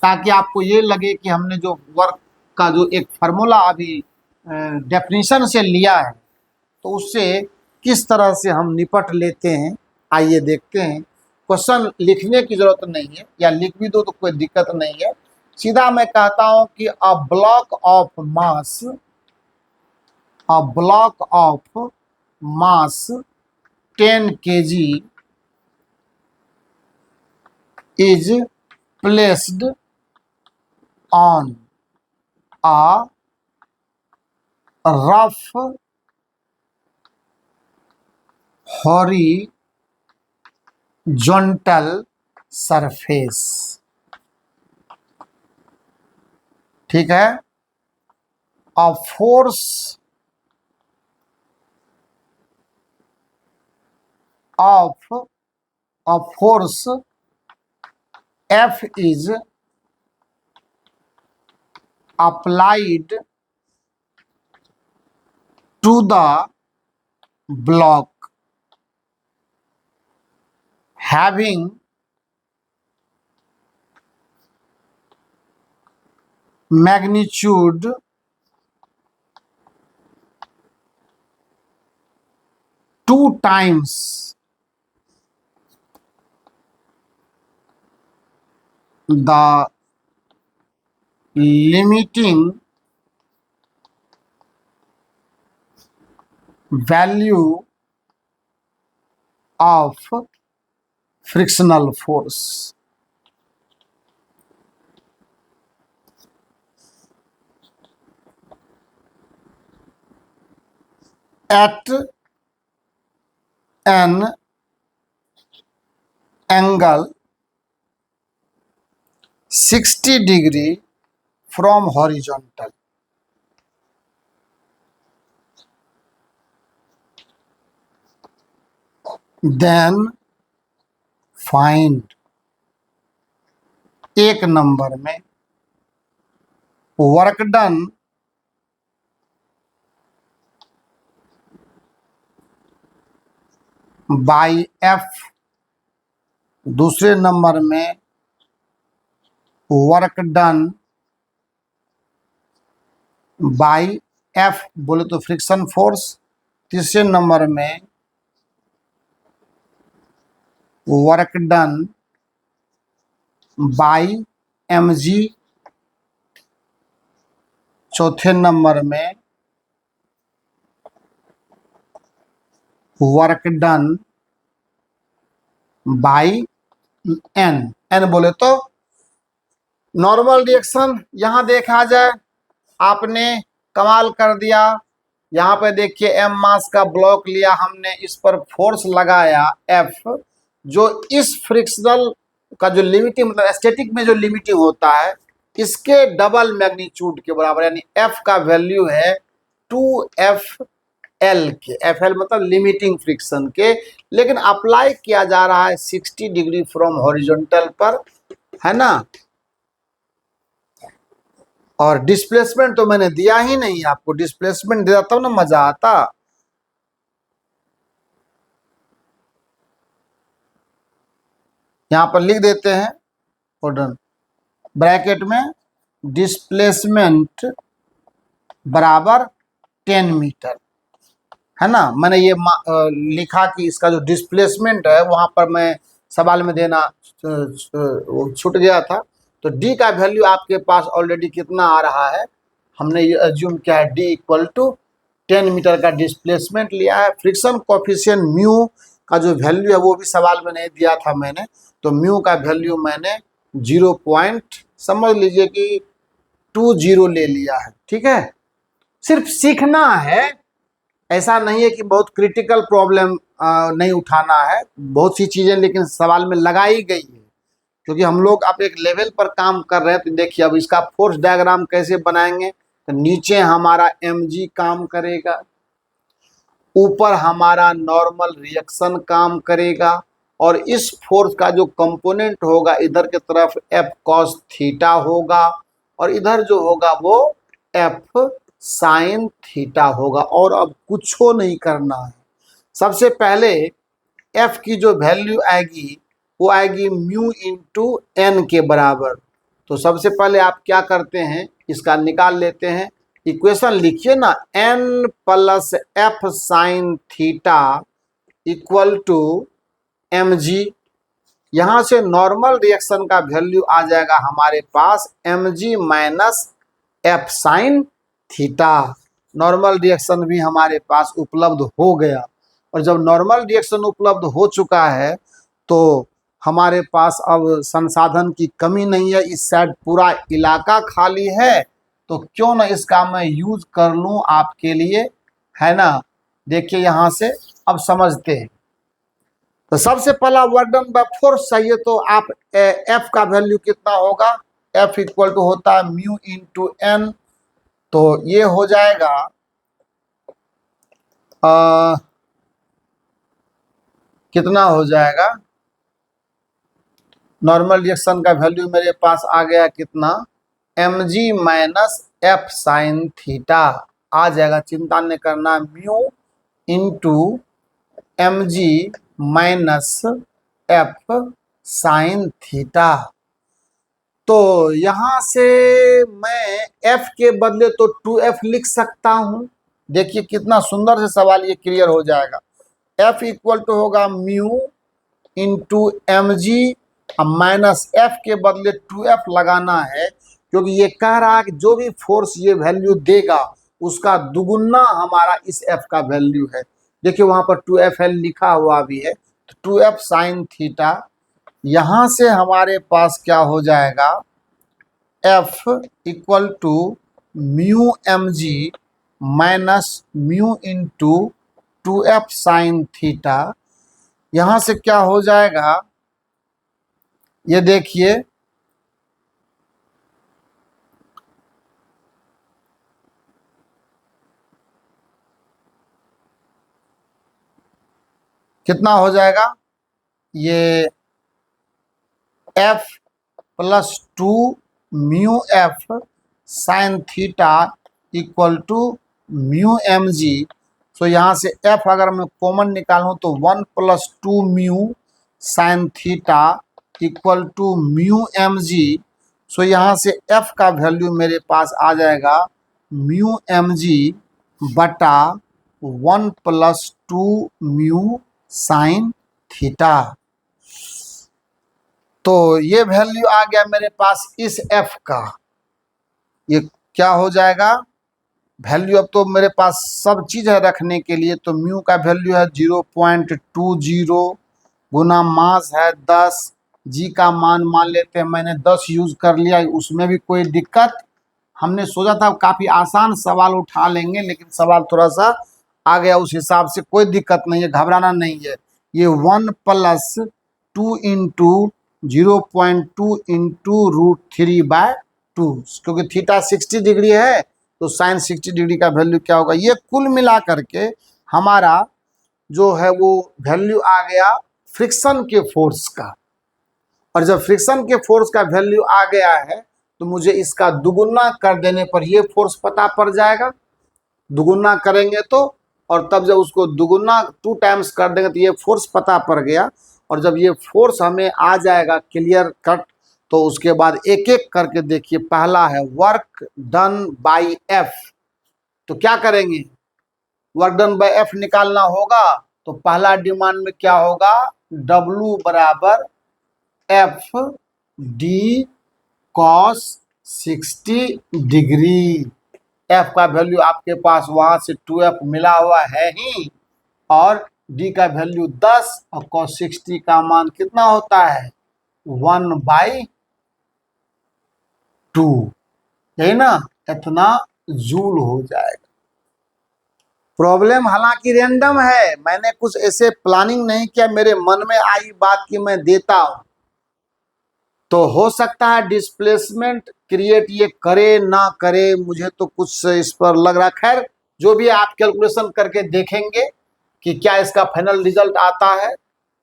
ताकि आपको ये लगे कि हमने जो वर्क का जो एक फार्मूला अभी डेफिनेशन से लिया है तो उससे किस तरह से हम निपट लेते हैं। आइए देखते हैं। क्वेश्चन लिखने की जरूरत नहीं है, या लिख भी दो तो कोई दिक्कत नहीं है। सीधा मैं कहता हूं कि a block of mass 10 kg is placed on a rough horizontal surface, ठीक है। a force F is applied to the block having magnitude 2 times the limiting value of frictional force. At an angle 60 degree from horizontal. Then find, एक number में work done by F, दूसरे number में work done by F बोले तो friction force, तीसरे number में work done by mg, चौथे number में वर्क डन बाई n बोले तो नॉर्मल रिएक्शन यहां देखा जाए, आपने कमाल कर दिया। यहाँ पे देखिए m मास का ब्लॉक लिया हमने, इस पर फोर्स लगाया F, जो इस फ्रिक्शनल का जो लिमिटिंग मतलब स्टैटिक में जो लिमिटिंग होता है इसके डबल मैग्नीट्यूड के बराबर, यानी F का वैल्यू है 2FL के, FL मतलब लिमिटिंग फ्रिक्शन के, लेकिन अप्लाई किया जा रहा है 60 डिग्री फ्रॉम हॉरिजॉन्टल पर, है ना। और डिस्प्लेसमेंट तो मैंने दिया ही नहीं आपको, डिस्प्लेसमेंट देता तब ना मजा आता। यहां पर लिख देते हैं ब्रैकेट में डिस्प्लेसमेंट बराबर 10 मीटर, है ना। मैंने ये लिखा कि इसका जो डिस्प्लेसमेंट है वहां पर मैं सवाल में देना छूट गया था। तो डी का वैल्यू आपके पास ऑलरेडी कितना आ रहा है, हमने ये अज्यूम किया है डी इक्वल टू 10 मीटर का डिस्प्लेसमेंट लिया है। फ्रिक्शन कोफिशिएंट म्यू का जो वैल्यू है वो भी सवाल में नहीं दिया था मैंने, तो म्यू का वैल्यू मैंने 0 समझ लीजिए कि 20 ले लिया है, ठीक है। सिर्फ सीखना है, ऐसा नहीं है कि बहुत क्रिटिकल प्रॉब्लम नहीं उठाना है, बहुत सी चीजें लेकिन सवाल में लगाई गई है, क्योंकि हम लोग अब एक लेवल पर काम कर रहे हैं। तो देखिए अब इसका फोर्स डायग्राम कैसे बनाएंगे, तो नीचे हमारा mg काम करेगा, ऊपर हमारा नॉर्मल रिएक्शन काम करेगा, और इस फोर्स का जो कंपोनेंट होगा इधर की तरफ F cos थीटा होगा, और इधर जो होगा वो F sin थीटा होगा। और अब कुछ नहीं करना है, सबसे पहले F की जो वैल्यू आएगी वो आएगी म्यू इंटू n के बराबर। तो सबसे पहले आप क्या करते हैं, इसका निकाल लेते हैं, इक्वेशन लिखिए ना, n plus F sin theta equal to mg। यहां से नॉर्मल रिएक्शन का वैल्यू आ जाएगा हमारे पास mg minus F sin theta. Normal reaction भी हमारे पास उपलब्ध हो गया, और जब नॉर्मल रिएक्शन उपलब्ध हो चुका है तो हमारे पास अब संसाधन की कमी नहीं है, इस साइड पूरा इलाका खाली है, तो क्यों ना इसका मैं यूज कर लूं आपके लिए, है ना। देखिए यहां से अब समझते हैं। तो सबसे पहला वर्क डन बाय फोर्स चाहिए, तो आप F का वैल्यू कितना होगा, F इक्वल टू होता है म्यू इंटू n, तो ये हो जाएगा कितना हो जाएगा, नॉर्मल रिएक्शन का वैल्यू मेरे पास आ गया कितना, mg minus F sine theta आ जाएगा, चिंता नहीं करना, mu into M G minus F sine theta. तो यहां से मैं f के बदले तो 2f लिख सकता हूं। देखिए कितना सुंदर से सवाल ये क्लियर हो जाएगा। f इक्वल टू होगा mu into M G minus f के बदले 2f लगाना है, क्योंकि ये कह रहा है कि जो भी फोर्स ये वैल्यू देगा उसका दुगुना हमारा इस f का वैल्यू है। देखिए वहां पर 2fl लिखा हुआ भी है, तो 2f साइन थीटा। यहां से हमारे पास क्या हो जाएगा, f equal to mu M G minus mu into 2f sine theta. यहां से क्या हो जाएगा, ये देखिए कितना हो जाएगा, ये f plus 2 mu F sine theta equal to mu M G. So यहाँ से f अगर मैं कॉमन निकालूं तो 1 plus 2 mu sine theta equal to mu M G. So यहाँ से f का वैल्यू मेरे पास आ जाएगा म्यू एम जी बटा 1 प्लस 2 म्यू साइन थीटा। तो ये वैल्यू आ गया मेरे पास इस f का। ये क्या हो जाएगा वैल्यू, अब तो मेरे पास सब चीज है रखने के लिए। तो म्यू का वैल्यू है 0.20 गुना मास है 10, जी का मान लेते हैं मैंने 10 यूज कर लिया, उसमें भी कोई दिक्कत। हमने सोचा था काफी आसान सवाल उठा लेंगे, लेकिन सवाल थोड़ा सा आ गया, उस हिसाब से कोई दिक्कत नहीं है, घबराना नहीं है। ये 1 प्लस 2 इंटू 0.2 इंटू √3/2, क्योंकि थीटा 60 डिग्री है तो साइन 60 डिग्री का वैल्यू क्या होगा, ये कुल मिला करके हमारा जो है वो वैल्यू आ गया फ्रिक्शन के फोर्स का। और जब फ्रिक्शन के फोर्स का वैल्यू आ गया है तो मुझे इसका दुगुना कर देने पर ये फोर्स पता पड़ जाएगा। दुगुना करेंगे तो, और तब जब उसको दुगुना 2 टाइम्स कर देंगे तो ये फोर्स पता पड़ गया। और जब ये फोर्स हमें आ जाएगा क्लियर कट, तो उसके बाद एक एक करके देखिए। पहला है वर्क डन बाय एफ, तो क्या करेंगे, वर्क डन बाय एफ निकालना होगा। तो पहला डिमांड में क्या होगा, W बराबर F D cos 60 degree. F का वैल्यू आपके पास वहां से 2f मिला हुआ है ही, और डी का वैल्यू 10 और कॉस 60 का मान कितना होता है 1/2, यही ना, इतना जूल हो जाएगा। प्रॉब्लम हालांकि रैंडम है, मैंने कुछ ऐसे प्लानिंग नहीं किया, मेरे मन में आई बात कि मैं देता हूं। तो हो सकता है डिस्प्लेसमेंट क्रिएट ये करे ना करे, मुझे तो कुछ इस पर लग रहा। खैर जो भी आप कैलकुलेशन करके देखेंगे कि क्या इसका फाइनल रिजल्ट आता है।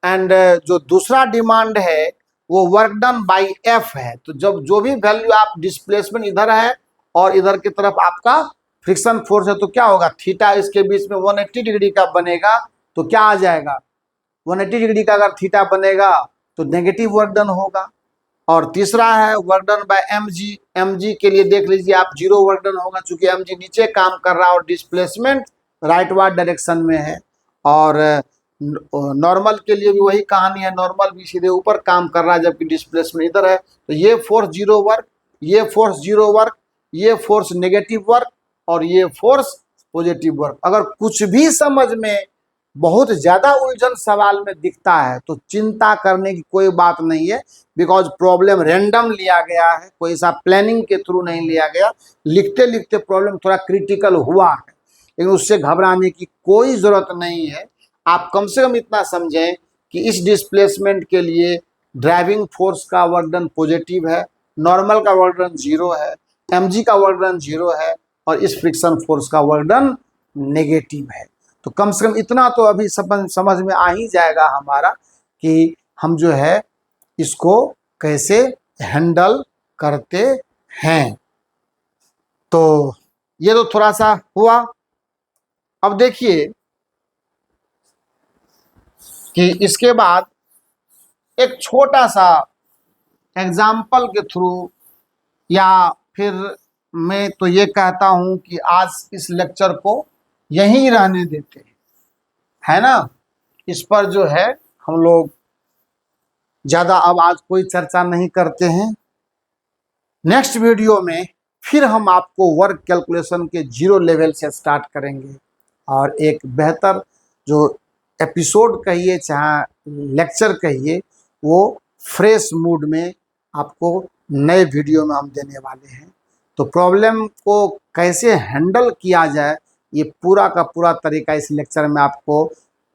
एंड जो दूसरा डिमांड है वो वर्क डन बाय एफ है। तो जब जो भी वैल्यू आप डिस्प्लेसमेंट इधर है और इधर की तरफ आपका फ्रिक्शन फोर्स है, तो क्या होगा, थीटा इसके बीच में 180 डिग्री का बनेगा। तो क्या आ जाएगा, 180 डिग्री का अगर थीटा बनेगा तो नेगेटिव वर्क डन होगा। और तीसरा है work done by MG. MG के लिए देख लीजिए आप 0 वर्क डन होगा, चूंकि एमजी नीचे काम कर रहा है और डिस्प्लेसमेंट राइटवार्ड डायरेक्शन में है। और नॉर्मल के लिए भी वही कहानी है, नॉर्मल भी सीधे ऊपर काम कर रहा है जबकि डिस्प्लेसमेंट इधर है। तो ये फोर्स 0 वर्क, ये फोर्स 0 वर्क, ये फोर्स नेगेटिव वर्क, और ये फोर्स पॉजिटिव वर्क। अगर कुछ भी समझ में बहुत ज्यादा उलझन सवाल में दिखता है तो चिंता करने की कोई बात नहीं है, बिकॉज प्रॉब्लम रैंडम लिया गया है, कोई सा प्लानिंग के थ्रू नहीं लिया गया। लिखते लिखते प्रॉब्लम थोड़ा क्रिटिकल हुआ है, लेकिन उससे घबराने की कोई जरूरत नहीं है। आप कम से कम इतना समझें कि इस डिस्प्लेसमेंट के लिए ड्राइविंग फोर्स का वर्क डन पॉजिटिव है, नॉर्मल का वर्क डन 0 है, एमजी का वर्क डन 0 है, और इस फ्रिक्शन फोर्स का वर्क डन नेगेटिव है। तो कम से कम इतना तो अभी समझ में आ ही जाएगा हमारा कि हम जो है इसको कैसे हैंडल करते हैं। तो ये तो थोड़ा सा हुआ। अब देखिए कि इसके बाद एक छोटा सा एग्जाम्पल के थ्रू, या फिर मैं तो ये कहता हूं कि आज इस लेक्चर को यहीं रहने देते हैं, है ना। इस पर जो है हम लोग ज्यादा अब आज कोई चर्चा नहीं करते हैं। नेक्स्ट वीडियो में फिर हम आपको वर्क कैलकुलेशन के जीरो लेवल से स्टार्ट करेंगे, और एक बेहतर जो एपिसोड कहिए चाहे लेक्चर कहिए, वो फ्रेश मूड में आपको नए वीडियो में हम देने वाले हैं। तो प्रॉब्लम को कैसे हैंडल किया जाए, ये पूरा का पूरा तरीका इस लेक्चर में आपको,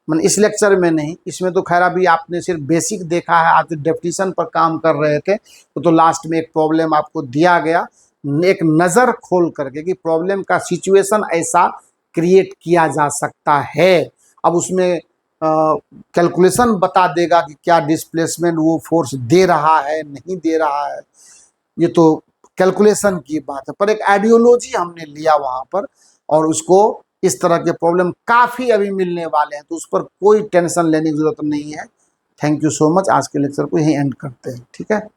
मतलब इस लेक्चर में नहीं, इसमें तो खैर अभी आपने सिर्फ बेसिक देखा है, आप डेफिनेशन पर काम कर रहे थे, तो लास्ट में एक प्रॉब्लम आपको दिया गया एक नज़र खोल करके कि प्रॉब्लम का सिचुएशन ऐसा क्रिएट किया जा सकता है। अब उसमें कैलकुलेशन बता देगा कि क्या डिस्प्लेसमेंट वो फोर्स दे रहा है नहीं दे रहा है, ये तो कैलकुलेशन की बात है, पर एक आइडियोलॉजी हमने लिया वहाँ पर, और उसको इस तरह के प्रॉब्लम काफ़ी अभी मिलने वाले हैं, तो उस पर कोई टेंशन लेने की जरूरत नहीं है। Thank you so much. आज के लेक्चर को यहीं एंड करते हैं, ठीक है।